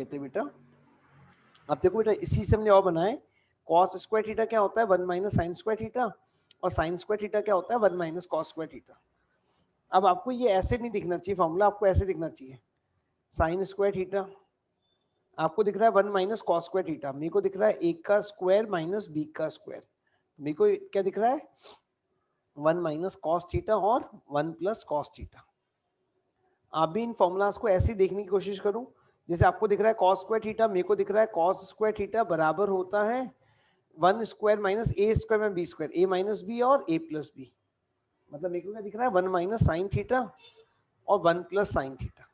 लेते बेटा। अब देखो बेटा इसी से हमने और बनाए कॉस स्क्वायर थीटा क्या होता है 1 माइनस साइन स्क्वायर थीटा, और साइन स्क्वायर थीटा क्या होता है 1 माइनस कॉस स्क्वायर थीटा। अब आपको ये ऐसे नहीं दिखना चाहिए फॉर्मूला, आपको ऐसे दिखना चाहिए साइन स्क्वायर थीटा आपको दिख रहा है 1 माइनस कॉस स्क्वायर थीटा, मेरे को दिख रहा है a का स्क्वायर माइनस b का स्क्वायर, मेरे को क्या दिख रहा है 1 माइनस कॉस थीटा और 1 प्लस कॉस थीटा। आप भी इन फॉर्मूलाज को ऐसे ही देखने की कोशिश करूं, जैसे आपको दिख रहा है कॉस स्क्वायर थीटा, मेरे को दिख रहा है कॉस स्क्वायर थीटा बराबर होता है 1 स्क्वायर माइनस ए स्क्वायर में B square, a minus b और ए प्लस बी, मतलब मेरे को क्या दिख रहा है 1 माइनस साइन थीटा और 1 plus sine theta.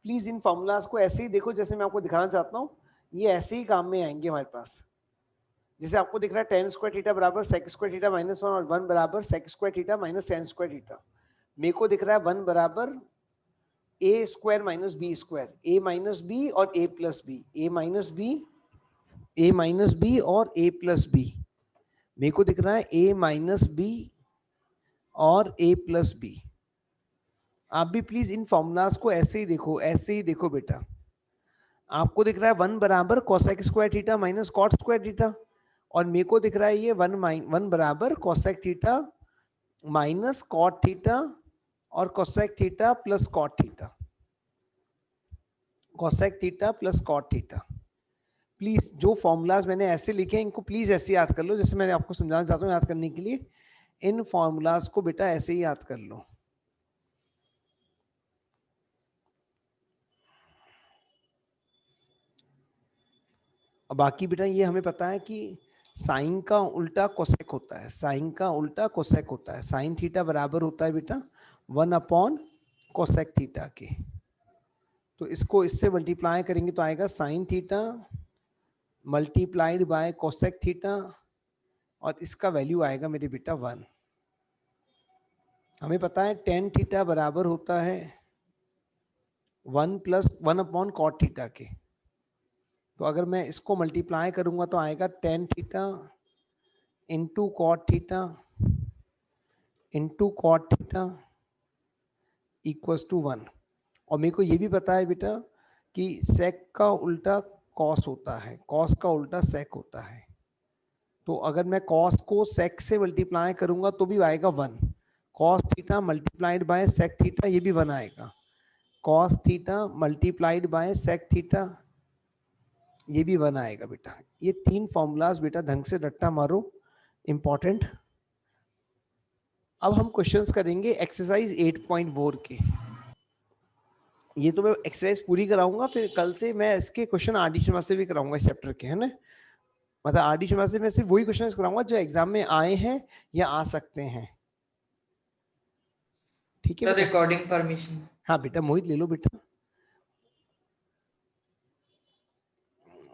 Please in formulas को ऐसे ही देखो जैसे मैं आपको दिखाना चाहता हूँ, ये ऐसे ही काम में आएंगे हमारे पास। जैसे आपको दिख रहा है टेन स्क्वायर थीटा बराबर सेक स्क्वायर थीटा माइनस 1 और 1 बराबर sec square theta minus tan square theta, मेरे को दिख रहा है 1 बराबर a square minus b square, a minus b और a plus b, a minus b, a minus b और ए प्लस बी, मेरे को दिख रहा है ए माइनस बी और ए प्लस बी। आप भी प्लीज इन फॉर्मूलाज को ऐसे ही देखो, ऐसे ही देखो बेटा। आपको दिख रहा है 1 बराबर cosec square theta minus cot square theta, और मेरे को दिख रहा है ये 1 बराबर cosec theta minus cot theta और cosec theta plus cot theta, cosec theta plus cot theta. Please जो फॉर्मूलाज मैंने ऐसे लिखे हैं इनको प्लीज ऐसे याद कर लो, जैसे मैंने आपको समझाना चाहता हूँ याद करने के लिए, इन फॉर्मूलाज को बेटा ऐसे ही याद कर लो। अब बाकी बेटा ये हमें पता है कि साइन का उल्टा कोसेक होता है, साइन का उल्टा कोसेक होता है, साइन थीटा बराबर होता है बेटा 1 अपॉन कोसेक थीटा के। तो इसको इससे मल्टीप्लाई करेंगे तो आएगा sine theta multiplied bye cosec theta, और इसका वैल्यू आएगा मेरे बेटा 1। हमें पता है टेन थीटा बराबर होता है 1 प्लस 1 अपॉन कॉट थीटा के, तो अगर मैं इसको मल्टीप्लाई करूंगा तो आएगा tan theta into cot theta into cot theta equals to 1। और मेरे को ये भी पता है बेटा कि सेक का उल्टा कॉस होता है, कॉस का उल्टा सेक होता है, तो अगर मैं कॉस को सेक से मल्टीप्लाई करूंगा तो भी आएगा 1, cos theta multiplied by sec theta ये भी 1 आएगा, cos theta multiplied by sec theta ये भी 1 आएगा बेटा। ये तीन फॉर्मूलाज बेटा ढंग से रट्टा मारो, इंपॉर्टेंट। अब हम क्वेश्चंस करेंगे एक्सरसाइज 8.4 के। ये तो मैं एक्सरसाइज पूरी कराऊंगा, फिर कल से मैं इसके क्वेश्चन आर डी शर्मा से भी कराऊंगा इस चैप्टर के, है ना। मतलब आर डी शर्मा से मैं सिर्फ वही क्वेश्चन कराऊंगा जो एग्जाम में आए हैं या आ सकते हैं, ठीक है बेटा। Recording permission. हाँ बेटा मोहित ले लो बेटा,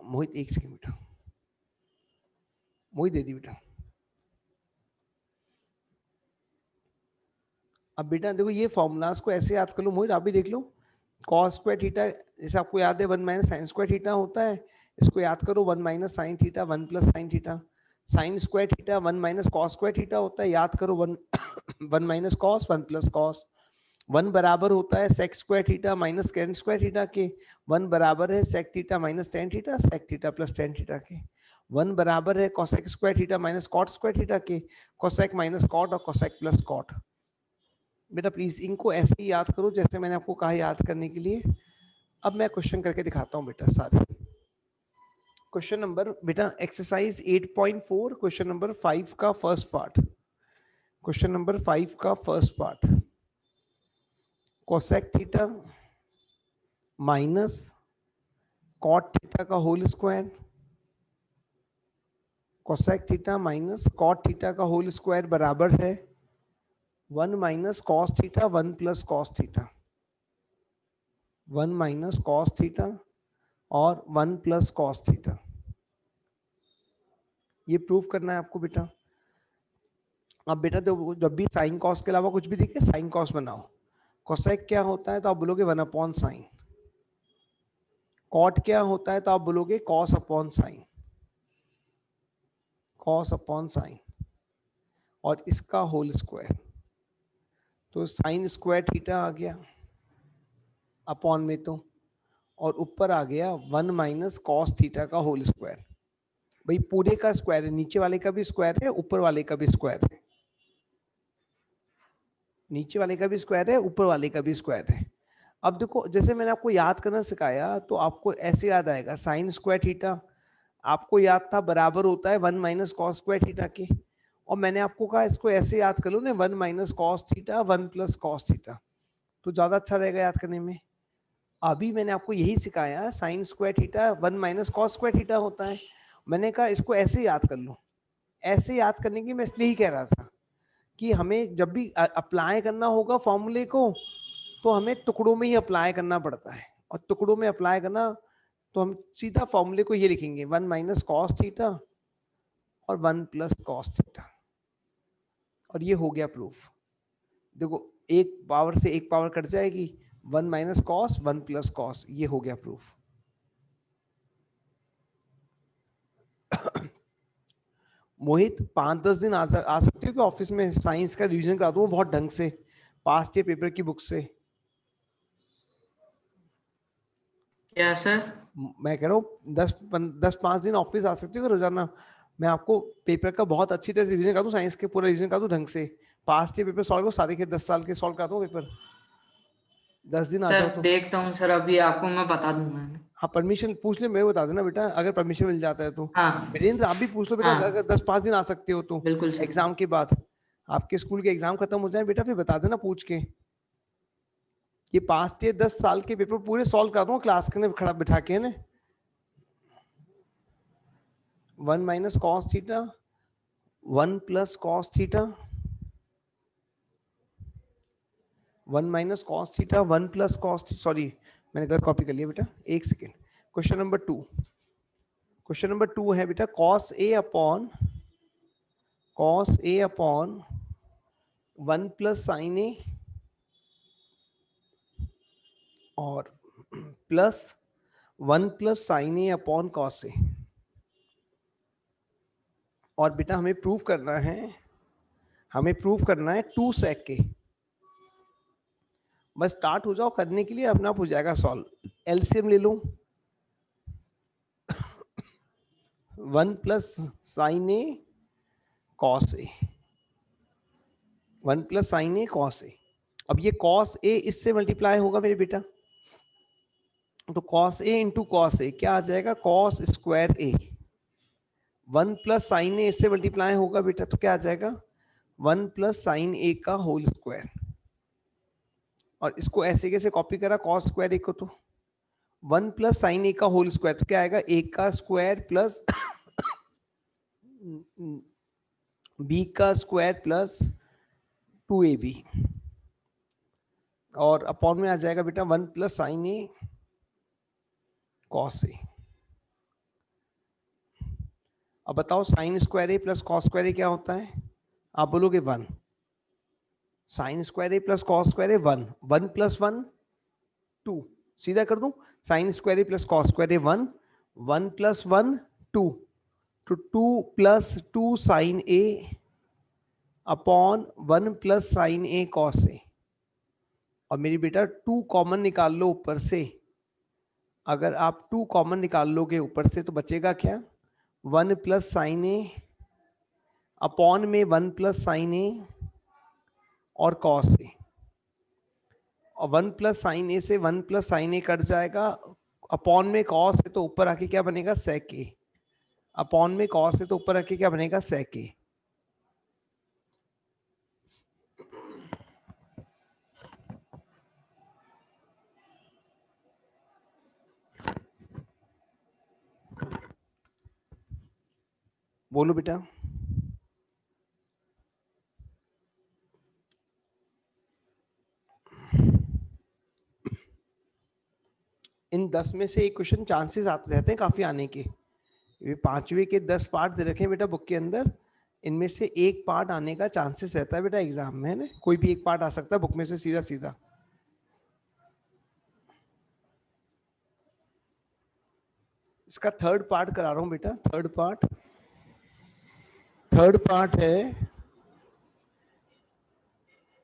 मोहित एक सेकंड बेटा, मोहित दे दी बेटा। अब बेटा देखो ये फॉर्मूलाज को ऐसे याद कर लो, मोहित आप भी देख लो। कॉस स्क्वायर थीटा जैसे आपको याद है 1 माइनस साइन स्क्वायर थीटा होता है, इसको याद करो 1 minus sine theta 1 plus sine theta. Sign square theta 1 minus cos square theta होता है, याद करो 1 1 माइनस कॉस 1 प्लस कॉस। 1 बराबर होता है sec square theta minus tan square theta के, 1 बराबर है sec theta minus tan theta sec theta plus tan theta के। 1 बराबर है cosec square theta minus cot square theta के, कोसेक माइनस कॉट और कोसेक प्लस कॉट। बेटा प्लीज इनको ऐसे ही याद करो जैसे मैंने आपको कहा याद करने के लिए। अब मैं क्वेश्चन करके दिखाता हूं बेटा सारे। क्वेश्चन नंबर बेटा एक्सरसाइज 8.4 क्वेश्चन नंबर 5 का फर्स्ट पार्ट, क्वेश्चन नंबर 5 का first part, cosec theta minus cot theta का whole square, cosec theta minus cot theta का होल स्क्वायर बराबर है 1 minus cos theta 1 plus cos theta, 1 minus cos theta और 1 plus cos theta. ये proof करना है आपको बेटा। अब बेटा तो जब भी साइन कॉस के अलावा कुछ भी दिखे साइन कॉस बनाओ। कोसेक क्या होता है तो आप बोलोगे 1 अपॉन साइन, कॉट क्या होता है तो आप बोलोगे cos upon sine, cos upon sine और इसका होल स्क्वायर, तो साइन स्क्वायर थीटा आ गया अपॉन में तो, और ऊपर आ गया 1 माइनस कॉस थीटा का होल स्क्वायर। भाई पूरे का स्क्वायर है, नीचे वाले का भी स्क्वायर है, ऊपर वाले का भी स्क्वायर है, नीचे वाले का भी स्क्वायर है, ऊपर वाले का भी स्क्वायर है। अब देखो जैसे मैंने आपको याद करना सिखाया तो आपको ऐसे याद आएगा, साइन स्क्वायर थीटा आपको याद था बराबर होता है 1 माइनस कॉस स्क्वायर थीटा के, और मैंने आपको कहा इसको ऐसे याद कर लो ना, 1 minus cos theta 1 plus cos theta, तो ज्यादा अच्छा रहेगा याद करने में। अभी मैंने आपको यही सिखाया, sign square theta 1 minus cos square theta होता है, मैंने कहा इसको ऐसे याद कर लो। ऐसे याद करने की मैं इसलिए ही कह रहा था कि हमें जब भी अप्लाई करना होगा फॉर्मूले को तो हमें टुकड़ों में ही अप्लाई करना पड़ता है, और टुकड़ों में अप्लाई करना तो हम सीधा फॉर्मूले को ये लिखेंगे 1 माइनस कॉस थीटा और 1 प्लस कॉस थीटा, और ये हो गया प्रूफ। देखो एक पावर से एक पावर कट जाएगी, 1 माइनस कॉस 1 प्लस कॉस, ये हो गया प्रूफ। मोहित 5-10 दिन आ सकते हो कि ऑफिस में साइंस का रिवीजन करा दूं बहुत ढंग से, पास्ट ईयर पेपर की बुक से। क्या सर? मैं कह रहा हूँ 10-5 दिन ऑफिस आ सकते हो रोजाना, मैं आपको पेपर का बहुत अच्छी तरह से रिवीजन करा दूं, साइंस के पूरा रिवीजन करा दूं ढंग से, पास्ट ईयर पेपर सॉल्व करो, सारे के 10 साल के सॉल्व करा दूं पेपर, 10 दिन आ जाओ सर तो। देखता हूँ सर, अभी आपको मैं बता दूंगा। हाँ परमिशन पूछ ले, मैं बता देना बेटा अगर परमिशन मिल जाता है तो। हाँ वीरेंद्र आप भी पूछ लो बेटा, हाँ अगर 10-5 दिन आ सकते हो तो बिल्कुल सर। एग्जाम के बाद, आपके स्कूल के एग्जाम खत्म हो जाए बेटा फिर बता देना पूछ के। ये पास्ट ईयर 10 साल के पेपर पूरे सॉल्व करा दूंगा क्लास के अंदर खड़ा बिठा के ना। 1 minus cos theta 1 plus cos theta 1 minus cos theta 1 plus cos, sorry मैंने गलत कॉपी कर लिया बेटा, एक second. Question number 2, question number 2 है बेटा cos A upon 1 plus sign ए और plus 1 plus sign A upon cos A, और बेटा हमें प्रूफ करना है, हमें प्रूफ करना है 2 सेक के। बस स्टार्ट हो जाओ करने के लिए, अपना आप हो जाएगा सॉल्व। एलसीएम ले लो, 1 plus sign A cos A, 1 plus sign A cos A. अब ये कॉस ए इससे मल्टीप्लाई होगा मेरे बेटा, तो cos A into cos A क्या आ जाएगा, कॉस स्क्वायर ए। 1 प्लस साइन ए इससे मल्टीप्लाई होगा बेटा तो क्या आ जाएगा, 1 प्लस साइन ए का होल स्क्वायर। और इसको ऐसे कैसे कॉपी करा कॉस स्क्वायर ए को, तो 1 प्लस साइन ए का होल स्क्वायर तो क्या आएगा, ए का स्क्वायर प्लस बी का स्क्वायर प्लस 2ab, और अपॉन में आ जाएगा बेटा 1 plus sign A cos A. अब बताओ साइन स्क्वायर ए प्लस कॉस स्क्वायर ए क्या होता है, आप बोलोगे 1, साइन स्क्वायर ए प्लस कॉस स्क्वायर ए 1, 1 प्लस 1 2, सीधा कर दूं, साइन स्क्वायर ए प्लस कॉस स्क्वायर ए 1, 1 प्लस 1 2, तो 2 plus 2 sign A upon 1 plus sign A cos A. और मेरी बेटा 2 कॉमन निकाल लो ऊपर से, अगर आप 2 कॉमन निकाल लोगे ऊपर से तो बचेगा क्या, 1 प्लस साइन ए अपॉन में 1 प्लस साइन ए और कॉस ए, और 1 प्लस साइन ए से 1 प्लस साइन ए कट जाएगा, अपॉन में कॉस है तो ऊपर आके क्या बनेगा सेक ए, अपॉन में कॉस है तो ऊपर आके क्या बनेगा सेक ए। बोलो बेटा, इन 10 में से एक क्वेश्चन चांसेस आते रहते हैं काफी आने के, ये 5वीं के 10 पार्ट दे रखे हैं बेटा बुक के अंदर, इनमें से एक पार्ट आने का चांसेस रहता है बेटा एग्जाम में, है ना, कोई भी एक पार्ट आ सकता है बुक में से सीधा सीधा। इसका थर्ड पार्ट करा रहा हूं बेटा, थर्ड पार्ट है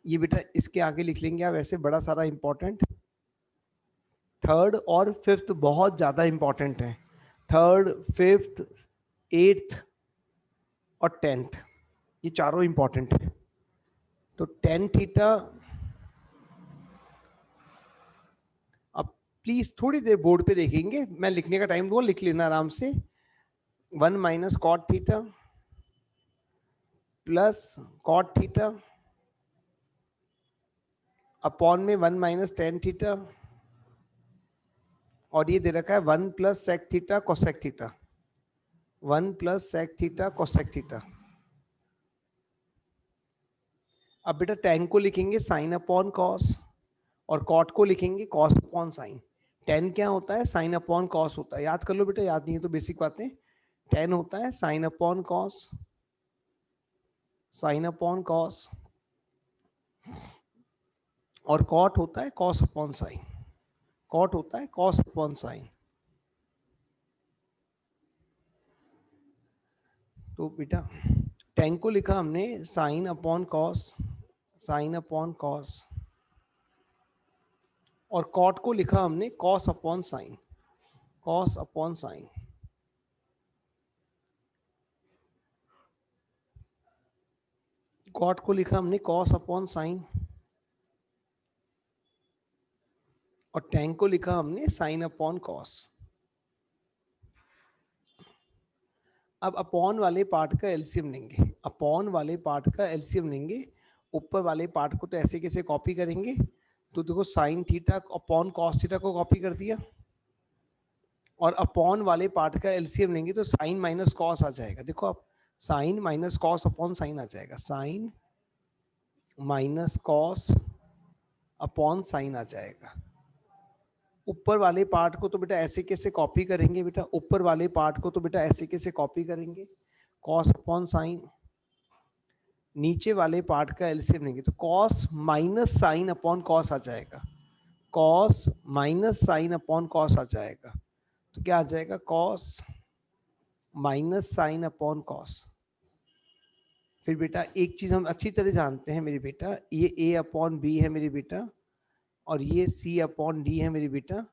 ये बेटा, इसके आगे लिख लेंगे आप ऐसे बड़ा सारा इंपॉर्टेंट। थर्ड और फिफ्थ बहुत ज्यादा इंपॉर्टेंट है, थर्ड, फिफ्थ, एट्थ और 10th, ये चारों इंपॉर्टेंट है। तो tan थीटा, अब प्लीज थोड़ी देर बोर्ड पे देखेंगे, मैं लिखने का टाइम दूंगा, लिख लेना आराम से। 1 minus cot theta plus cot theta upon में 1 माइनस tan थीटा, और ये दे रखा है 1 plus sec theta cosec theta, 1 plus sec theta cosec theta. अब बेटा tan को लिखेंगे साइन अपॉन कॉस, और कॉट को लिखेंगे कॉस अपॉन साइन। tan क्या होता है? साइन अपॉन कॉस होता है, याद कर लो बेटा, याद नहीं है तो बेसिक बातें। tan होता है sign upon cos, sine upon cos, और कॉट होता है कॉस अपॉन साइन, कॉट होता है कॉस अपॉन साइन। तो बेटा tan को लिखा हमने sine upon cos, sine upon cos, और कॉट को लिखा हमने cos upon sine, cos upon sine. Cot को लिखा हमने कॉस अपॉन साइन, और tan को लिखा हमने साइन अपॉन कॉस। अब अपॉन वाले पार्ट का एलसीएम लेंगे, अपॉन वाले पार्ट का एलसीएम लेंगे। ऊपर वाले पार्ट को तो ऐसे कैसे कॉपी करेंगे, तो देखो sign theta upon cos theta को कॉपी कर दिया, और अपॉन वाले पार्ट का एलसीएम लेंगे तो साइन माइनस कॉस आ जाएगा। देखो आप, sine minus cos upon sine आ जाएगा, sine minus cos upon sine आ जाएगा। ऊपर वाले पार्ट को तो बेटा ऐसे कैसे कॉपी करेंगे बेटा, ऊपर वाले पार्ट को तो बेटा ऐसे कैसे कॉपी करेंगे, कॉस अपॉन साइन। नीचे वाले पार्ट का एलसीएम लेंगे तो cos minus sine upon cos आ जाएगा, cos minus sine upon cos आ जाएगा। तो क्या आ जाएगा, cos minus sine upon cos. फिर बेटा एक चीज हम अच्छी तरह जानते हैं मेरी बेटा, ये a अपॉन बी है मेरी बेटा, और ये c अपॉन डी है मेरी बेटा।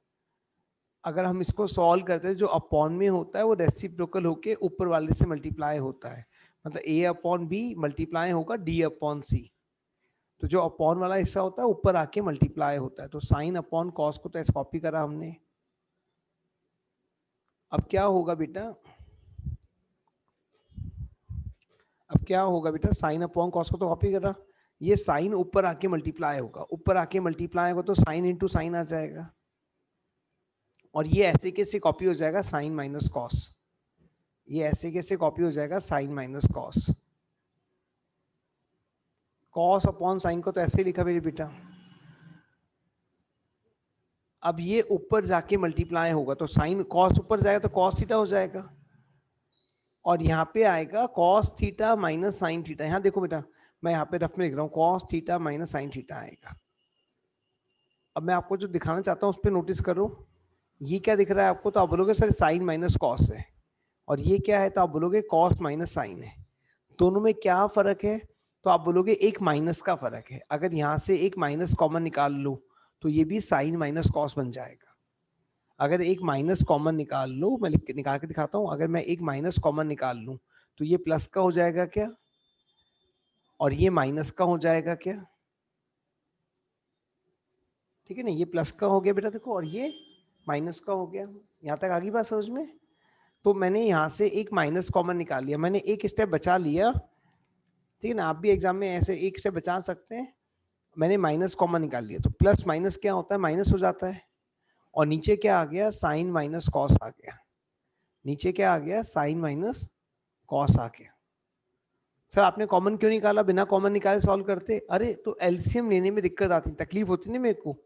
अगर हम इसको सॉल्व करते हैं, जो अपॉन में होता है वो रेसिप्रोकल होके ऊपर वाले से मल्टीप्लाई होता है, मतलब a अपॉन बी मल्टीप्लाई होगा d अपॉन सी। तो जो अपॉन वाला हिस्सा होता है ऊपर आके मल्टीप्लाई होता है। तो साइन अपॉन कॉस को तो ऐसे कॉपी करा हमने। अब क्या होगा बेटा, अब क्या होगा बेटा, साइन अपॉन कॉस को तो कॉपी करा, ये साइन ऊपर आके मल्टीप्लाई होगा, ऊपर आके मल्टीप्लाई होगा तो साइन इंटू साइन आ जाएगा, और ये ऐसे कैसे कॉपी हो जाएगा, साइन माइनस कॉस। ये ऐसे कैसे कॉपी हो जाएगा, sine minus cos. Cos upon sine को तो ऐसे लिखा मेरे बेटा। अब ये ऊपर जाके मल्टीप्लाई होगा तो साइन कॉस ऊपर जाएगा तो कॉस थीटा हो जाएगा, और यहाँ पे आएगा cos theta minus sine theta. यहाँ देखो बेटा, मैं यहाँ पे रफ में लिख रहा हूँ, cos theta minus sine theta आएगा। अब मैं आपको जो दिखाना चाहता हूँ उस पर नोटिस करो, ये क्या दिख रहा है आपको, तो आप बोलोगे सर साइन माइनस कॉस है, और ये क्या है, तो आप बोलोगे कॉस माइनस साइन है। दोनों में क्या फर्क है, तो आप बोलोगे एक माइनस का फर्क है। अगर यहाँ से एक माइनस कॉमन निकाल लो तो ये भी साइन माइनस कॉस बन जाएगा। अगर एक माइनस कॉमन निकाल लो, मैं निकाल के दिखाता हूँ, अगर मैं एक माइनस कॉमन निकाल लूँ तो ये प्लस का हो जाएगा क्या, और ये माइनस का हो जाएगा क्या, ठीक है ना, ये प्लस का हो गया बेटा देखो, और ये माइनस का हो गया। यहाँ तक आ गई बात समझ में। तो मैंने यहाँ से एक माइनस कॉमन निकाल लिया, मैंने एक स्टेप बचा लिया, ठीक है ना, आप भी एग्जाम में ऐसे एक स्टेप बचा सकते हैं। मैंने माइनस कॉमन निकाल लिया तो प्लस माइनस क्या होता है, माइनस हो जाता है, और नीचे क्या आ गया, साइन माइनस कॉस आ गया, नीचे क्या आ गया, साइन माइनस कॉस आ गया। सर आपने कॉमन क्यों निकाला, बिना कॉमन निकाले सॉल्व करते, अरे तो एलसीएम लेने में दिक्कत आती, तकलीफ होती ना मेरे को।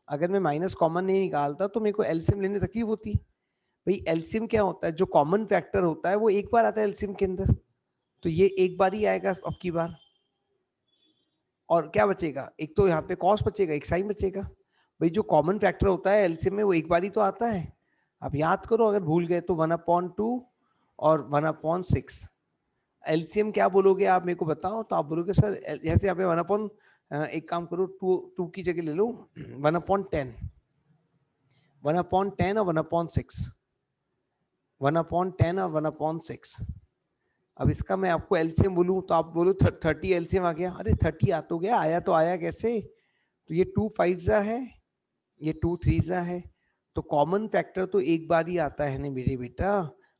अगर मैं माइनस कॉमन नहीं निकालता तो मेरे को एलसीएम लेने तकलीफ होती। भाई एलसीएम क्या होता है, जो कॉमन फैक्टर होता है वो एक बार आता है एलसीएम के अंदर, तो ये एक बार ही आएगा अब की बार, और क्या बचेगा, एक तो यहाँ पे कॉस बचेगा, एक साइन बचेगा। भाई जो कॉमन फैक्टर होता है एलसीएम में वो एक बार ही तो आता है। अब याद करो, अगर भूल गए तो 1/2 और 1/6। एलसीएम क्या बोलोगे आप मेरे को बताओ, तो आप बोलोगे सर जैसे यहाँ पे 1/, एक काम करो, 2 की जगह ले लो 1/10। 1/10 और 1/6, 1/10 और 1/6। अब इसका मैं आपको एलसीएम बोलूं तो आप बोलो 30 एलसीएम आ गया। अरे 30 आ तो गया, आया तो आया कैसे? तो ये 2 5 है, ये 2 3 है, तो कॉमन फैक्टर तो एक बार ही आता है ना मेरे बेटा,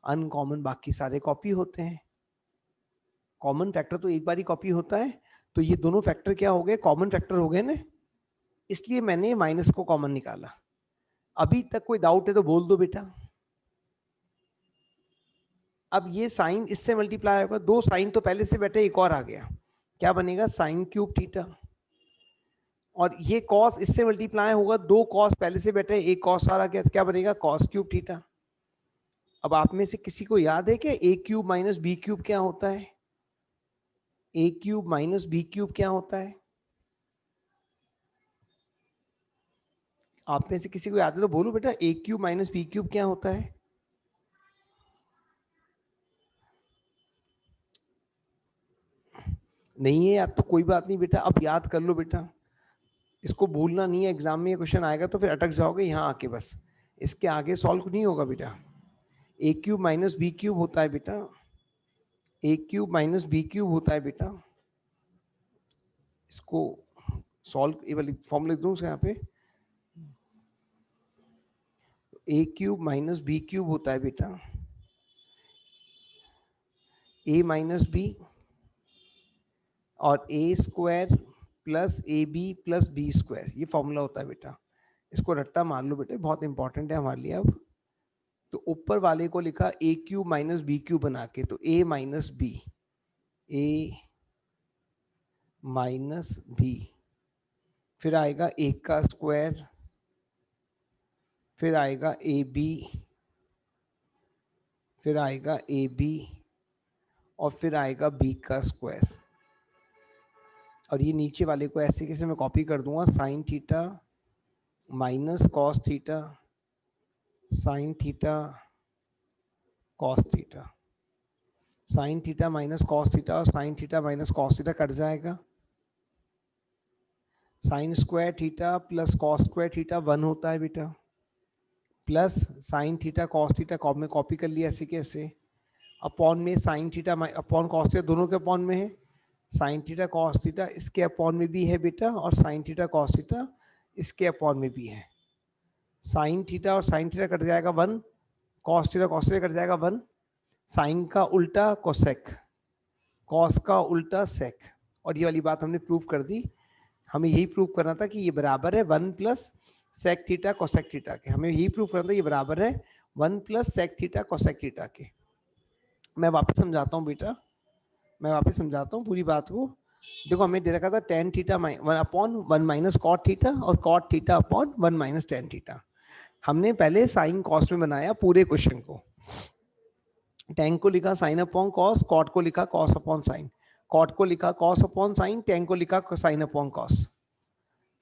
अनकॉमन बाकी सारे कॉपी होते हैं। कॉमन फैक्टर तो एक बार ही कॉपी होता है, तो ये दोनों फैक्टर क्या हो गए? कॉमन फैक्टर हो गए ना, इसलिए मैंने माइनस को कॉमन निकाला। अभी तक कोई डाउट है तो बोल दो बेटा। अब ये साइन इससे मल्टीप्लाई होगा, 2 साइन तो पहले से बैठे, एक और आ गया, क्या बनेगा? Sine cube theta. और ये कॉस इससे मल्टीप्लाई होगा, 2 कॉस पहले से बैठे, एक कॉस आ गया, क्या बनेगा? Cos cube theta. अब आप में से किसी को याद है क्या ए क्यूब माइनस बी क्यूब क्या होता है? ए क्यूब माइनस बी क्यूब क्या होता है? आप में से किसी को याद है तो बोलो बेटा, ए क्यूब माइनस बी क्यूब क्या होता है? नहीं है याद तो कोई बात नहीं बेटा, अब याद कर लो बेटा, इसको भूलना नहीं है, एग्जाम में ये क्वेश्चन आएगा तो फिर अटक जाओगे यहाँ आके, बस इसके आगे सॉल्व नहीं होगा बेटा। ए क्यूब माइनस बी क्यूब होता है बेटा, ए क्यूब माइनस बी क्यूब होता है बेटा। इसको सॉल्व फॉर्म लिख दूं उसका यहाँ पे, a cube minus b cube होता है बेटा, ए माइनस बी और a square plus a b plus b square, ये फॉर्मूला होता है बेटा। इसको रट्टा मान लो बेटे, बहुत इंपॉर्टेंट है हमारे लिए। अब तो ऊपर वाले को लिखा ए क्यूब माइनस बी क्यूब बना के, तो ए minus b, a minus B, फिर आएगा ए का स्क्वायर, फिर आएगा ए बी, फिर आएगा ए बी, और फिर आएगा बी का स्क्वायर। और ये नीचे वाले को ऐसे कैसे मैं कॉपी कर दूंगा, sine theta minus cos theta, sine theta cos theta, sine theta minus cos theta और sine theta minus cos theta cut जाएगा। Sine square theta plus cos square theta 1 होता है बेटा, plus sine theta cos theta में copy कर लिया ऐसे कैसे, अपॉन में sine theta upon cos theta, दोनों के अपॉन में है, साइन थीटा कॉस थीटा इसके अपॉन में भी है बेटा, और साइन थीटा कॉस थीटा इसके अपॉन में भी है। साइन थीटा और साइन थीटा कट जाएगा 1, कॉस थीटा कट जाएगा 1, साइन का उल्टा कोसेक, कॉस का उल्टा सेक। और ये वाली बात हमने प्रूव कर दी। हमें यही प्रूव करना था कि ये बराबर है 1 plus sec theta cosec theta के, हमें यही प्रूव करना था ये बराबर है 1 plus sec theta cosec theta के। मैं वापस समझाता हूँ बेटा, मैं वापस समझाता हूँ पूरी बात को। देखो हमें दे रखा था tan theta upon 1 minus cot theta और cot theta upon 1 minus tan theta. हमने पहले साइन कॉस में बनाया पूरे क्वेश्चन को, टेन को लिखा साइन अपॉन कॉस, कॉट को लिखा कॉस अपॉन साइन, कॉट को लिखा कॉस अपॉन साइन, टेन को लिखा साइन अपॉन कॉस।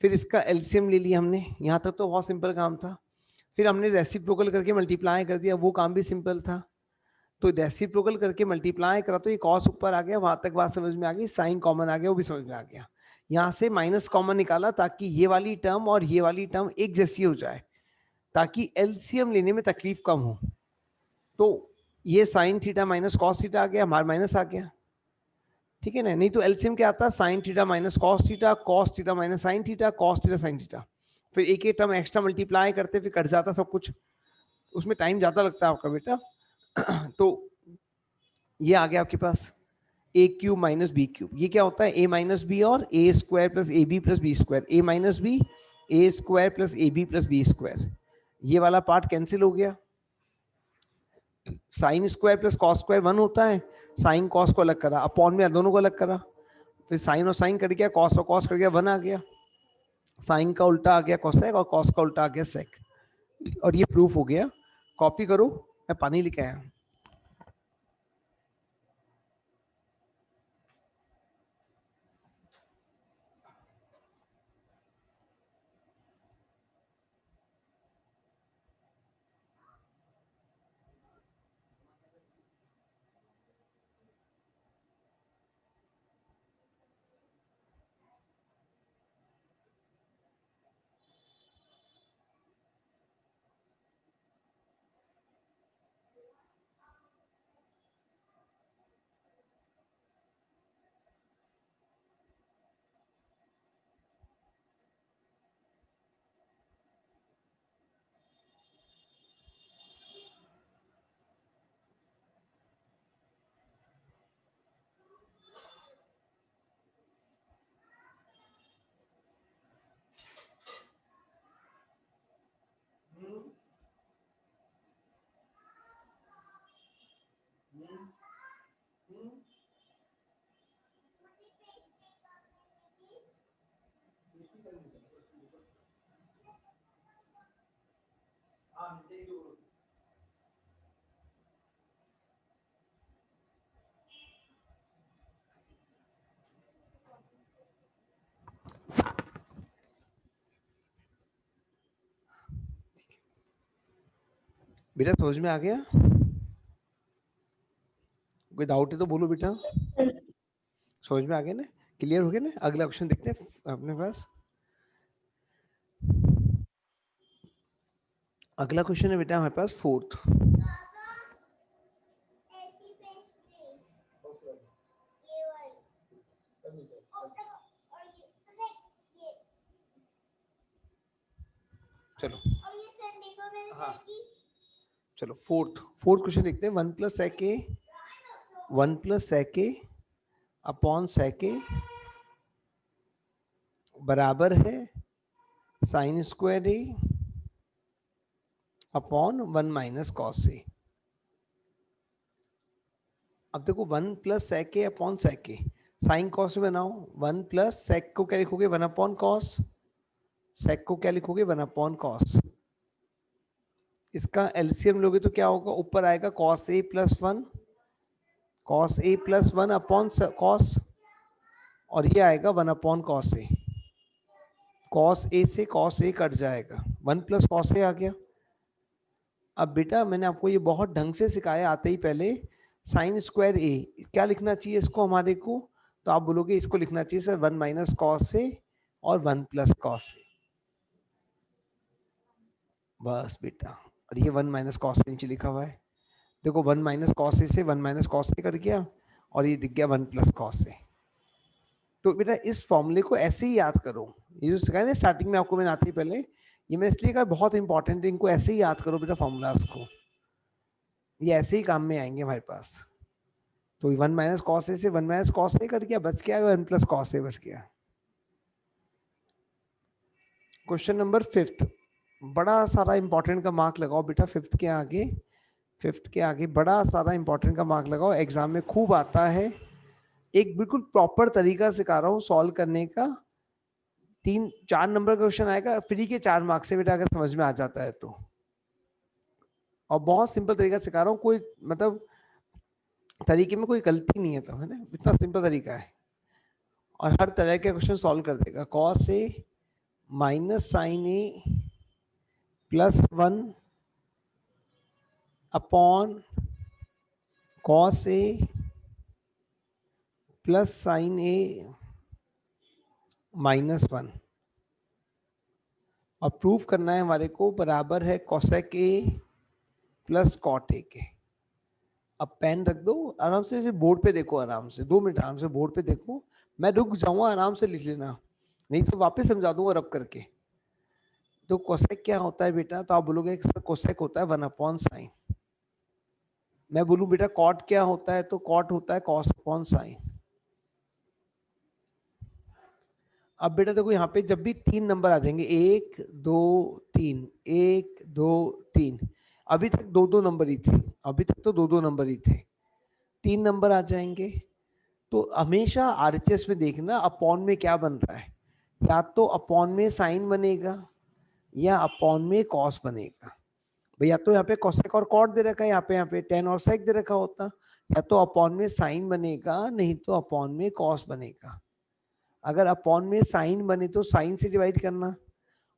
फिर इसका एलसीएम ले लिया हमने, यहाँ तक तो बहुत सिंपल काम था। फिर हमने रेसिप्रोकल करके मल्टीप्लाई कर दिया, वो काम भी सिंपल था। तो रेसिप्रोकल करके मल्टीप्लाई करा तो ये कॉस ऊपर आ गया, वहां तक बात समझ में आ गई, साइन कॉमन आ गया, वो भी समझ में आ गया। यहाँ से माइनस कॉमन निकाला ताकि ये वाली टर्म और ये वाली टर्म एक जैसी हो जाए, ताकि एलसीएम लेने में तकलीफ कम हो। तो ये sine theta minus cos theta आ गया, हमारा माइनस आ गया, ठीक है ना। नहीं तो एलसीएम क्या आता है, sine theta minus cos theta minus sign theta, cos theta sine theta, फिर एक एक टर्म एक्स्ट्रा मल्टीप्लाई करते फिर कट जाता सब कुछ, उसमें टाइम ज्यादा लगता है आपका बेटा। तो ये आ गया आपके पास a cube minus b cube, ये क्या होता है ए माइनस बी और a square plus a b plus b square, a minus b a square plus a b plus b square, ये वाला पार्ट कैंसिल हो गया। Sine square plus cos square 1 होता है, साइन कॉस को अलग करा, अपॉन में दोनों को अलग करा, फिर साइन और साइन कट गया, कॉस और कॉस कट गया, 1 आ गया, साइन का उल्टा आ गया कोसेक और कॉस का उल्टा आ गया सेक, और ये प्रूफ हो गया। कॉपी करो, मैं पानी लेके आया। बेटा समझ में आ गया? कोई डाउट है तो बोलो बेटा। समझ में आ गया ना? क्लियर हो गया ना? अगला क्वेश्चन देखते हैं अपने पास। अगला क्वेश्चन है बेटा हमारे पास 4th। चलो हाँ चलो 4th क्वेश्चन देखते हैं। 1 + sec a 1 + sec a upon sec a बराबर है sin square a upon 1 - cos a। अब देखो 1 + sec a upon sec a, sine cos में बनाओ। 1 + sec को क्या लिखोगे? 1/cos। sec को क्या लिखोगे? 1/cos। इसका एलसीएम लोगे तो क्या होगा? ऊपर आएगा cos a + 1, cos a + 1 upon cos, और ये आएगा 1/cos a। cos a से cos a कट जाएगा, 1 + cos a आ गया। अब बेटा मैंने आपको ये बहुत ढंग से सिखाया आते ही पहले। साइन स्क्वायर a क्या लिखना चाहिए इसको हमारे को? तो आप बोलोगे इसको लिखना चाहिए सर 1 - cos a और 1 + cos a। बस बेटा, और ये 1 - cos a नीचे लिखा हुआ है। देखो 1 - cos a से 1 - cos a कट गया, और ये दिख गया 1 + cos a। तो बेटा इस फॉर्मूले को ऐसे ही याद करो। ये जो सिखाया ना स्टार्टिंग में आपको मैंने आते ही पहले, ये मैंने इसलिए कहा बहुत इंपॉर्टेंट है, इनको ऐसे ही याद करो बेटा फॉर्मूलाज को, ये ऐसे ही काम में आएंगे हमारे पास। तो 1 - cos a से 1 - cos a कट गया, बच गया 1 + cos a बच गया। क्वेश्चन नंबर 5th, बड़ा सारा इंपॉर्टेंट का मार्क लगाओ बेटा 5th के आगे। 5th के आगे बड़ा सारा इंपॉर्टेंट का मार्क लगाओ, एग्जाम में खूब आता है। एक बिल्कुल प्रॉपर तरीका सिखा रहा हूँ सॉल्व करने का। 3-4 नंबर का क्वेश्चन आएगा फ्री के 4 मार्क्स से बेटा, अगर समझ में आ जाता है तो। और बहुत सिंपल तरीका सिखा रहा हूँ, कोई मतलब तरीके में कोई गलती नहीं है, तो है ना, इतना सिंपल तरीका है और हर तरह के क्वेश्चन सॉल्व कर देगा। cos a - sin a + 1 upon cos a + sin a -1, और प्रूफ करना है हमारे को बराबर है cosec a + cot a के। अब पेन रख दो, आराम से बोर्ड पे देखो, आराम से 2 मिनट आराम से बोर्ड पे देखो। मैं रुक जाऊंगा, आराम से लिख लेना, नहीं तो वापस समझा दूंगा रब करके। तो कोसेक क्या होता है बेटा? तो आप बोलोगे सर कोसेक होता है 1/sin। मैं बोलूं बेटा कॉट क्या होता है? तो कॉट होता है cos/sin। अब बेटा देखो यहाँ पे जब भी 3 नंबर आ जाएंगे, 1 2 3, 1 2 3, अभी तक 2-2 नंबर ही थे, अभी तक तो 2-2 नंबर ही थे, 3 नंबर आ जाएंगे। तो हमेशा आरएचएस में देखना अपॉन में क्या बन रहा है, या तो अपॉन में साइन बनेगा या अपॉन में कॉस बनेगा। भैया तो यहाँ पे कोसेक और कॉट दे रखा है, यहाँ पे टेन और सेक दे रखा होता, या तो अपॉन में साइन बनेगा, नहीं तो अपॉन में कॉस बनेगा। अगर अपॉन में साइन बने तो साइन से डिवाइड करना,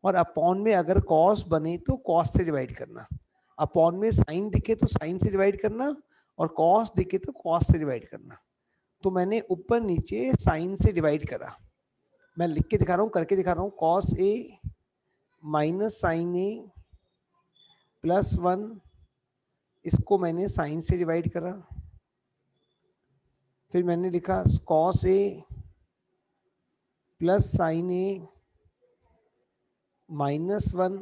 और अपॉन में अगर कॉस बने तो कॉस से डिवाइड करना। अपॉन में साइन दिखे तो साइन से डिवाइड करना, और कॉस दिखे तो कॉस से डिवाइड करना। तो मैंने ऊपर नीचे साइन से डिवाइड करा, मैं लिख के दिखा रहा हूँ, करके दिखा रहा हूँ। cos a - sin a + 1, इसको मैंने साइन से डिवाइड करा, फिर मैंने लिखा cos a + sin a -1,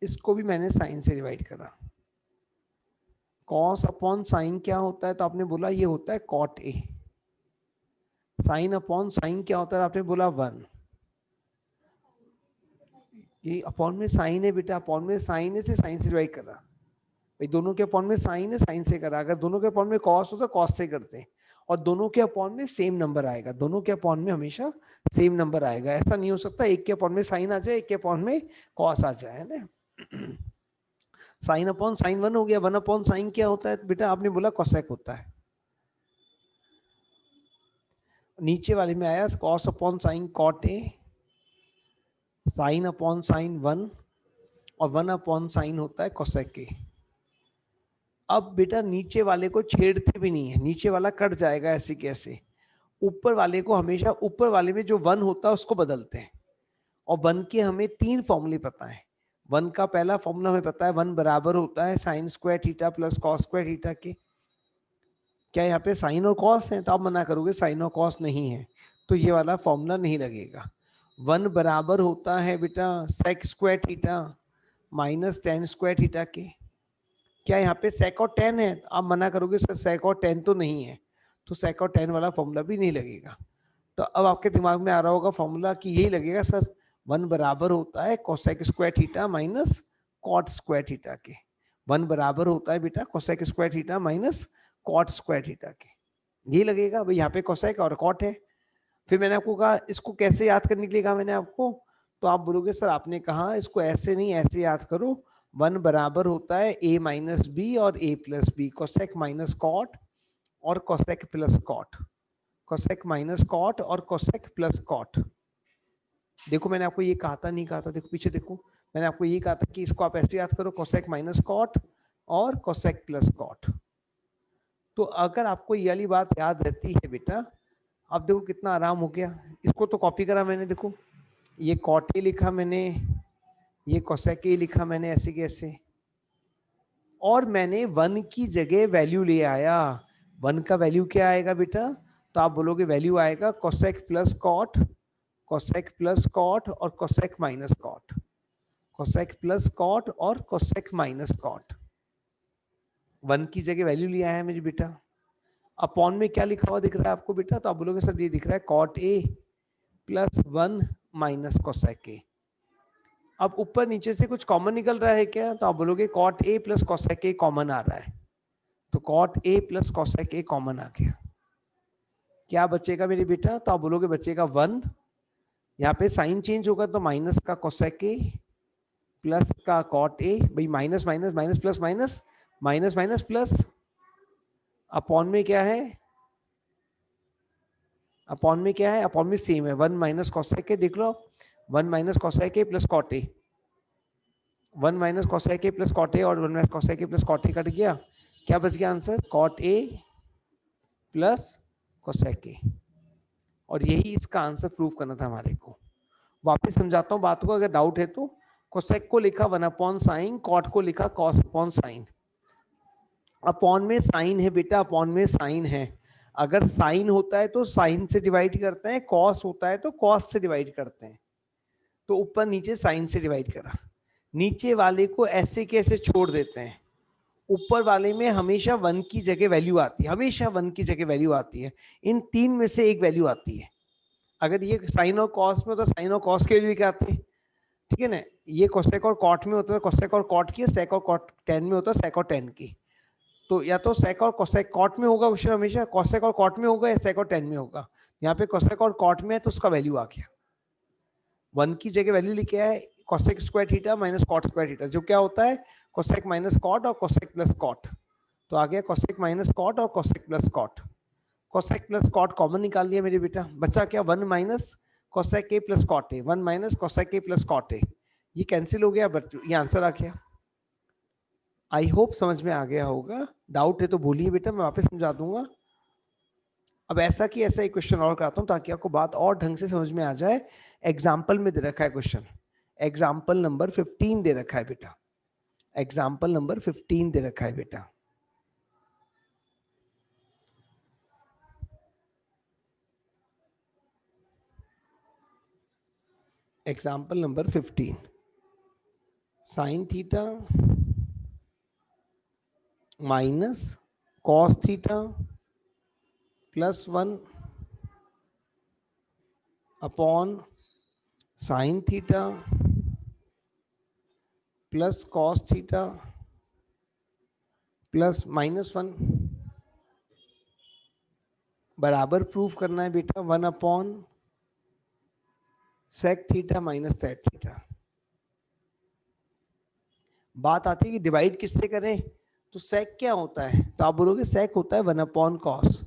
इसको भी मैंने साइन से डिवाइड करा। cos अपॉन साइन क्या होता है? तो आपने बोला ये होता है cot a। Sign upon sign क्या होता है? आपने बोला 1। ये अपॉन में साइन है बेटा, अपॉन में साइन है से साइन से डिवाइड करा। भाई दोनों के अपॉन में साइन है, साइन से करा। अगर दोनों के अपॉन में कॉस होता कॉस से करते हैं, और दोनों के अपॉन में सेम नंबर आएगा, दोनों के अपॉन में हमेशा सेम नंबर आएगा। ऐसा नहीं हो सकता एक के अपॉन में साइन आ जाए, एक के अपॉन में कॉस आ जाए, है ना। साइन अपॉन साइन 1 हो गया, 1 अपॉन साइन क्या होता है बेटा, आपने बोला कोसेक होता है। नीचे वाले में आया cos upon sine cot a, sine upon sine 1 और 1 अपॉन साइन होता है कोसेक ए। अब बेटा नीचे वाले को छेड़ते भी नहीं है, नीचे वाला कट जाएगा ऐसे कैसे, ऊपर वाले को हमेशा ऊपर वाले में जो 1 होता है उसको बदलते हैं। और 1 के हमें 3 फॉर्मूले पता है। 1 का पहला फॉर्मूला हमें पता है, 1 बराबर होता है sign square theta plus cos square theta के। क्या यहाँ पे साइन और कॉस है, तो आप मना करोगे साइन और कॉस नहीं है, तो ये वाला फॉर्मूला नहीं लगेगा। 1 बराबर होता है बेटा sec square theta minus tan square theta के। क्या यहाँ पे सेक और टेन है, आप मना करोगे सर सेक और टेन तो नहीं है, तो सेक और टेन वाला फॉर्मूला भी नहीं लगेगा। तो अब आपके दिमाग में आ रहा होगा फॉर्मूला कि यही लगेगा सर, 1 बराबर होता है cosec square theta minus cot square theta के। 1 बराबर होता है बेटा cosec square theta minus cot square theta के, यही लगेगा भाई। यहाँ पे कोसेक और कॉट है। फिर मैंने आपको कहा इसको कैसे याद करने के लिए कहा मैंने आपको, तो आप बोलोगे सर आपने कहा इसको ऐसे नहीं ऐसे याद करो। 1 बराबर होता है a माइनस बी और a plus b, cosec minus cot और cosec plus cot, cosec minus cot और कोसेक प्लस कॉट। देखो मैंने आपको ये कहा था नहीं कहा था, देखो पीछे देखो, मैंने आपको ये कहा था कि इसको आप ऐसे याद करो कोसेक माइनस कॉट और कोसेक प्लस कॉट। तो अगर आपको ये वाली बात याद रहती है बेटा, अब देखो कितना आराम हो गया। इसको तो कॉपी करा मैंने, देखो ये कॉट ए लिखा मैंने, ये कोसेक ए लिखा मैंने ऐसे कैसे, और मैंने 1 की जगह वैल्यू ले आया। 1 का वैल्यू क्या आएगा बेटा, तो आप बोलोगे वैल्यू आएगा cosec plus cot, cosec plus cot और cosec minus cot, cosec plus cot और कोसेक माइनस कॉट। 1 की जगह वैल्यू लिया है मेरे बेटा। अपॉन में क्या लिखा हुआ दिख रहा है आपको बेटा, तो आप बोलोगे सर ये दिख रहा है cot a plus 1 minus cosec a. अब ऊपर नीचे से कुछ कॉमन निकल रहा है क्या, तो आप बोलोगे cot a plus cosec a common आ रहा है, तो cot a plus cosec a common आ गया। क्या बचेगा मेरे बेटा, तो आप बोलोगे बचेगा 1, यहाँ पे साइन चेंज होगा तो माइनस का कोसेक ए प्लस का कॉट ए, भाई minus minus minus plus minus minus minus plus, upon में क्या है, अपॉन में क्या है, अपॉन में सेम है 1 माइनस कोसेक ए, देख लो 1 minus cosec a plus cot a, 1 minus cosec a plus cot a और 1 minus cosec a plus cot a कट गया, क्या बच गया answer cot a plus cosec a. और यही इसका आंसर प्रूव करना था हमारे को। वापस समझाता हूँ बात को, अगर डाउट है तो। कोसेक को लिखा 1 अपॉन साइन, कॉट को लिखा कॉस अपॉन साइन। अपॉन में साइन है बेटा, अपॉन में साइन है। अगर साइन होता है तो साइन से डिवाइड करते हैं, कॉस होता है तो कॉस से डिवाइड करते हैं, तो ऊपर नीचे साइन से डिवाइड करा। नीचे वाले को ऐसे कैसे छोड़ देते हैं, ऊपर वाले में हमेशा 1 की जगह वैल्यू आती है, हमेशा 1 की जगह वैल्यू आती है। इन 3 में से एक वैल्यू आती है। अगर ये साइन और कॉस में होता है, साइन और कॉस के वैल्यू क्या आती है, ठीक है ना। ये कोसेक और कॉट में होता है कोसेक और कॉट की, सेक और कॉट टेन में होता है सेक और टेन की। तो या तो सेक और कोसेक कॉट में होगा क्वेश्चन, हमेशा कोसेक और कॉट में होगा या सेक और टेन में होगा। यहाँ पे कोसेक और कॉट में है तो उसका वैल्यू आ गया। 1 की जगह वैल्यू लिखे है cosec square theta minus cot square theta, जो क्या होता है कोसेक माइनस कॉट और कोसेक प्लस कॉट। तो आ गया कोसेक माइनस कॉट और cosec plus cot. Cosec plus cot common निकाल लिया मेरे बेटा, बचा क्या 1 minus cosec a plus cot a, 1 minus cosec a plus cot a, ये कैंसिल हो गया, ये आंसर आ गया। आई होप समझ में आ गया होगा। डाउट है तो बोलिए बेटा, मैं वापस समझा दूंगा। अब ऐसा कि ऐसा एक क्वेश्चन और कराता हूं ताकि आपको बात और ढंग से समझ में आ जाए। एग्जाम्पल में दे रखा है क्वेश्चन, एग्जाम्पल नंबर 15 दे रखा है बेटा, एग्जाम्पल नंबर 15 दे रखा है बेटा। Example number 15, sine theta minus cos theta plus 1 upon sine theta plus cos theta plus -1 बराबर प्रूफ करना है बेटा 1 upon sec theta minus tan theta. बात आती है कि डिवाइड किससे करें, तो सेक क्या होता है, तो आप बोलोगे सेक होता है 1 अपॉन कॉस।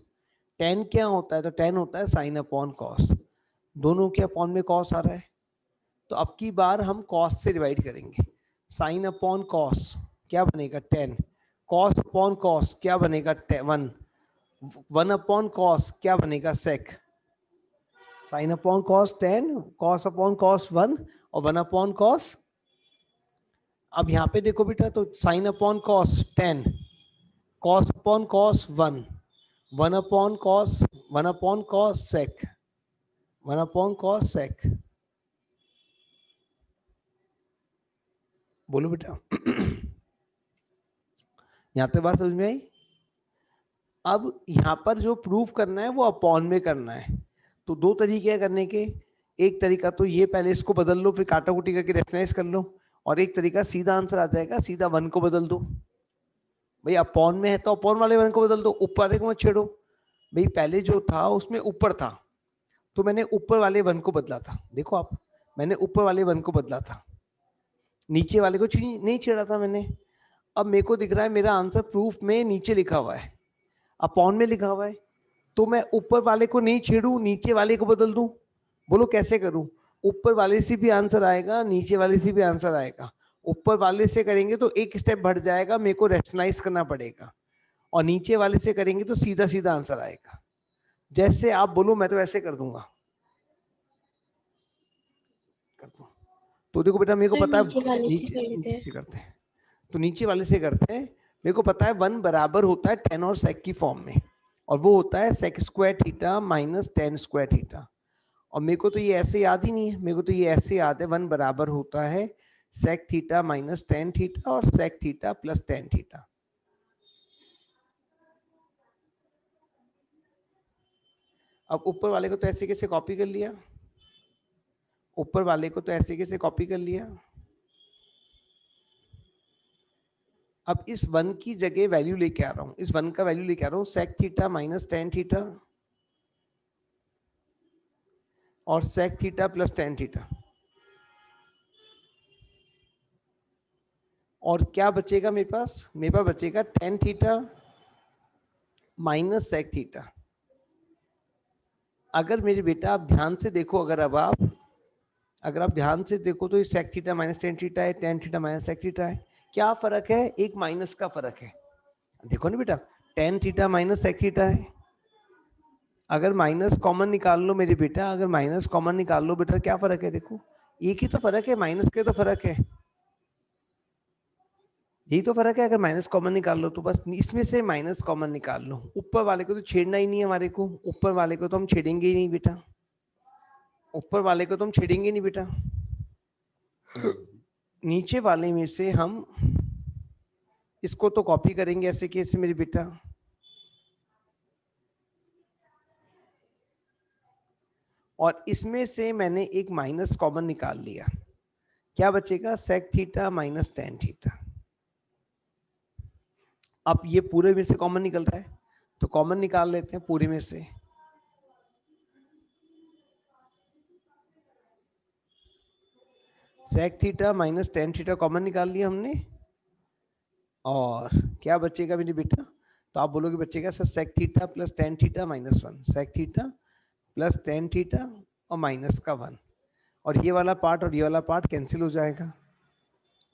टेन क्या होता है, तो टेन होता है साइन अपॉन कॉस। दोनों के अपॉन में कॉस आ रहा है, तो अब की बार हम कॉस से डिवाइड करेंगे। साइन अपॉन कॉस क्या बनेगा 10, कॉस अपॉन कॉस क्या बनेगा 1, 1 अपॉन कॉस क्या बनेगा sec. Sine upon cos 10, cos upon cos 1 और 1 अपॉन कॉस। अब यहाँ पे देखो बेटा, तो sine upon cos 10, cos upon cos 1, 1 upon cos, 1 upon cos sec, 1 upon cos sec. बोलो बेटा यहाँ तक बात समझ में आई। अब यहाँ पर जो प्रूफ करना है वो अपॉन में करना है, तो दो तरीके हैं करने के। एक तरीका तो ये, पहले इसको बदल लो फिर काटा कुटी करके रेफरेंस कर लो, और एक तरीका सीधा आंसर आ जाएगा, सीधा 1 को बदल दो। भाई अपॉन में है तो अपॉन वाले 1 को बदल दो, ऊपर वाले को मत छेड़ो। भाई पहले जो था उसमें ऊपर था, तो मैंने ऊपर वाले 1 को बदला था। देखो आप, मैंने ऊपर वाले 1 को बदला था, नीचे वाले को नहीं छेड़ा था मैंने। अब मेरे को दिख रहा है मेरा आंसर प्रूफ में नीचे लिखा हुआ है, अपॉन में लिखा हुआ है, तो मैं ऊपर वाले को नहीं छेड़ू, नीचे वाले को बदल दूं। बोलो कैसे करूं, ऊपर वाले से भी आंसर आएगा, नीचे वाले से भी आंसर आएगा। ऊपर वाले से करेंगे तो एक स्टेप बढ़ जाएगा, मेरे को रैशनलाइज करना पड़ेगा, और नीचे वाले से करेंगे तो सीधा सीधा आंसर आएगा। जैसे आप बोलो मैं तो ऐसे कर दूंगा, तो देखो बेटा मेरे को पता है नीचे से करते हैं, तो नीचे वाले से करते हैं। मेरे को पता है 1 बराबर होता है 10 और सेक की फॉर्म में, और वो होता है sec square theta minus 10 square theta. और मेरे को तो ये ऐसे याद ही नहीं है, मेरे को तो ये ऐसे याद है 1 बराबर होता है सेक थीटा माइनस 10 थीटा और सेक थीटा प्लस 10 थीटा। अब ऊपर वाले को तो ऐसे कैसे कॉपी कर लिया, ऊपर वाले को तो ऐसे कैसे कॉपी कर लिया। अब इस 1 की जगह वैल्यू लेके आ रहा हूं, इस 1 का वैल्यू लेके आ रहा हूं सेक थीटा माइनस 10 थीटा और सेक थीटा प्लस 10 थीटा। और क्या बचेगा मेरे पास, मेरे पास बचेगा 10 थीटा माइनस सेक थीटा। अगर मेरे बेटा आप ध्यान से देखो, अगर आप ध्यान से देखो तो ये सेक थीटा माइनस 10 थीटा है, 10 थीटा माइनस सेक थीटा है। क्या फर्क है, एक माइनस का फर्क है। देखो ना बेटा 10 थीटा माइनस सेक थीटा है, अगर माइनस कॉमन निकाल लो मेरे बेटा, अगर माइनस कॉमन निकाल लो बेटा, क्या फर्क है, देखो एक ही तो फर्क है, माइनस के तो फर्क है, यही तो फर्क है। अगर माइनस कॉमन निकाल लो तो बस इसमें से माइनस कॉमन निकाल लो, ऊपर वाले को तो छेड़ना ही नहीं है हमारे को, ऊपर वाले को तो हम छेड़ेंगे ही नहीं बेटा, ऊपर वाले को तो हम छेड़ेंगे नहीं बेटा। नीचे वाले में से हम इसको तो कॉपी करेंगे ऐसे कैसे मेरे बेटा, और इसमें से मैंने एक माइनस कॉमन निकाल लिया, क्या बचेगा सेक थीटा माइनस 10 थीटा। अब ये पूरे में से कॉमन निकल रहा है तो कॉमन निकाल लेते हैं पूरे में से। Sec theta minus 10 theta common निकाल लिया हमने, और क्या बचेगा मेरे बेटा, तो आप बोलोगे बचेगा sir sec theta plus 10 theta minus 1, sec theta plus 10 theta और माइनस का 1, और ये वाला पार्ट और ये वाला पार्ट कैंसिल हो जाएगा,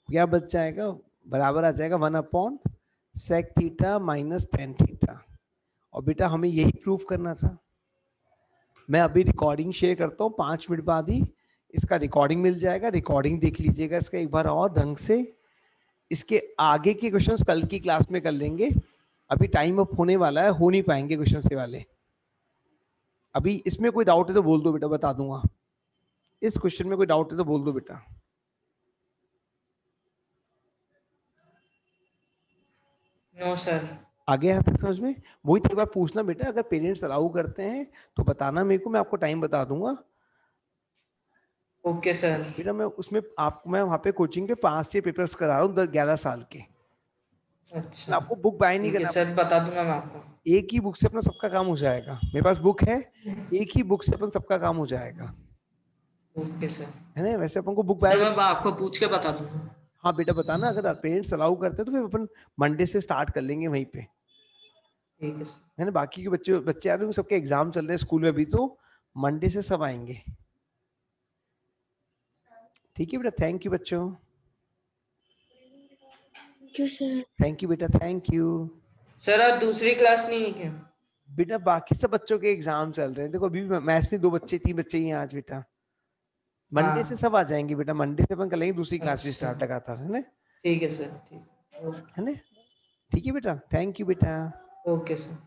क्या बच जाएगा, बराबर आ जाएगा 1 upon sec theta minus 10 theta. और बेटा हमें यही प्रूफ करना था। मैं अभी रिकॉर्डिंग शेयर करता हूँ, 5 मिनट बाद ही इसका रिकॉर्डिंग मिल जाएगा, रिकॉर्डिंग देख लीजिएगा इसका एक बार और ढंग से। इसके आगे के क्वेश्चंस कल की क्लास में कर लेंगे, अभी टाइम अप होने वाला है, हो नहीं पाएंगे क्वेश्चंस ये वाले। अभी इसमें कोई डाउट है तो बोल दो बेटा, बता दूंगा। इस क्वेश्चन में कोई डाउट है तो बोल दो बेटा। No sir. आगे यहाँ तक समझ में, वही एक बार पूछना बेटा, अगर पेरेंट्स अलाउ करते हैं तो बताना मेरे को, मैं आपको टाइम बता दूंगा। Okay sir. बेटा मैं उसमें आपको, मैं वहाँ पे कोचिंग पे 5-6 पेपर्स करा रहा हूँ 11 साल के, मैं अच्छा आपको बुक बाय नहीं ठीक है करना, सर, बता दूंगा मैं आपको। एक ही बुक से अपना सबका काम हो जाएगा। मेरे पास बुक है, एक ही बुक से अपन सबका काम हो जाएगा, ओके सर। है ना। वैसे अपन को बुक सर बाय, मैं आपको पूछ के बता दूंगा। हाँ बेटा बताना, अगर पेरेंट्स अलाउ करते हैं तो फिर अपन मंडे से स्टार्ट कर लेंगे वहीं पे, ठीक है सर। है ना। बाकी के बच्चे बच्चे आ रहे हैं, सबके एग्जाम चल रहे हैं स्कूल में अभी, तो मंडे से सब आएंगे। ठीक है बेटा, थैंक यू बच्चों, thank you sir. Thank you बेटा, थैंक यू। सर आज दूसरी क्लास नहीं है क्या? बेटा बाकी सब बच्चों के एग्जाम चल रहे हैं, देखो अभी मैथ्स में 2 बच्चे 3 बच्चे ही हैं आज बेटा। मंडे से हाँ। सब आ जाएंगे बेटा, मंडे से अपन कर लेंगे दूसरी क्लास भी अच्छा स्टार्ट लगातार, है ना, ठीक है सर, ठीक। ओके। है ना। ठीक है बेटा, थैंक यू बेटा। Okay sir.